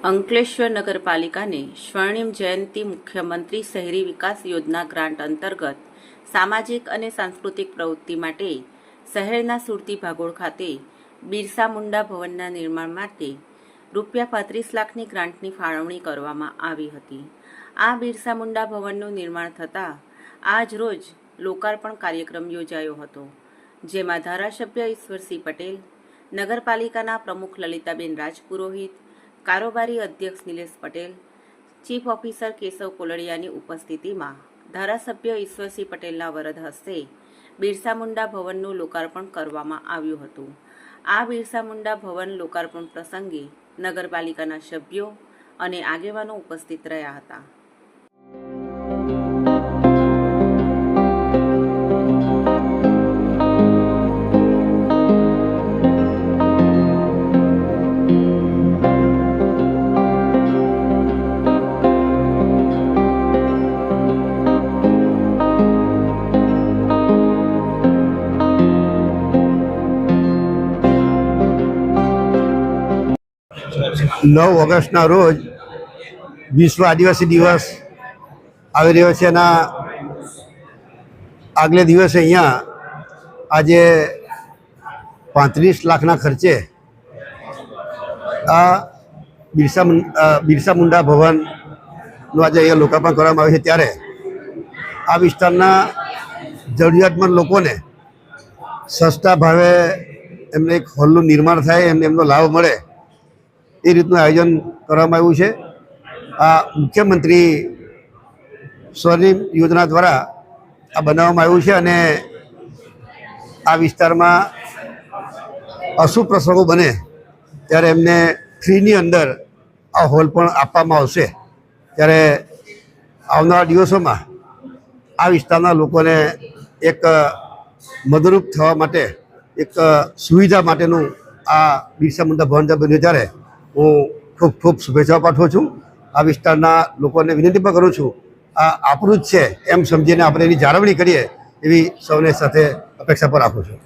અંકલેશ્વર નગરપાલિકાને સ્વર્ણિમ જયંતિ મુખ્યમંત્રી શહેરી વિકાસ યોજના ગ્રાન્ટ અંતર્ગત સામાજિક અને સાંસ્કૃતિક પ્રવૃત્તિ માટે શહેરના સુરતી ભાગોળ ખાતે બિરસા મુંડા ભવનના નિર્માણ માટે ₹35 લાખની ગ્રાન્ટની ફાળવણી કરવામાં આવી હતી। આ બિરસા મુંડા ભવનનું નિર્માણ થતાં આજ રોજ લોકાર્પણ કાર્યક્રમ યોજાયો હતો, જેમાં ધારાસભ્ય ઈશ્વરસિંહ પટેલ, નગરપાલિકાના પ્રમુખ લલિતાબેન રાજપુરોહિત, કારોબારી અધ્યક્ષ નિલેશ પટેલ, ચીફ ઓફિસર કેશવ કોલડિયાની ઉપસ્થિતિમાં ધારાસભ્ય ઈશ્વરસિંહ પટેલના વરદ હસ્તે બિરસા મુંડા ભવનનું લોકાર્પણ કરવામાં આવ્યું હતું। આ બિરસા મુંડા ભવન લોકાર્પણ પ્રસંગે નગરપાલિકાના સભ્યો અને આગેવાનો ઉપસ્થિત રહ્યા હતા। नौ ऑगस्टना रोज विश्व आदिवासी दिवस આવી રહ્યો છે। એના આગલે દિવસે અહીંયા આજે 35 લાખના ખર્ચે આ બિરસા મુંડા ભવનનું આજે અહીંયા લોકાર્પણ કરવામાં આવ્યું છે। ત્યારે આ વિસ્તારના જરૂરિયાતમંદ લોકોને સસ્તા ભાવે એમને એક હોલનું નિર્માણ થાય, એમનો લાભ મળે એ રીતનું આયોજન કરવામાં આવ્યું છે। આ મુખ્યમંત્રી સ્વર્ણિમ યોજના દ્વારા આ બનાવવામાં આવ્યું છે અને આ વિસ્તારમાં અશુભ પ્રસંગો બને ત્યારે એમને ફ્રીની અંદર આ હોલ પણ આપવામાં આવશે। ત્યારે આવનારા દિવસોમાં આ વિસ્તારના લોકોને એક મદદરૂપ થવા માટે, એક સુવિધા માટેનું આ બિરસા મુંડા ભવન બન્યું, ત્યારે હું ખૂબ ખૂબ શુભેચ્છાઓ પાઠવું છું। આ વિસ્તારના લોકોને વિનંતી પણ કરું છું, આ આપણું જ છે એમ સમજીને આપણે એની જાળવણી કરીએ એવી સૌને સાથે અપેક્ષા પણ રાખું છું।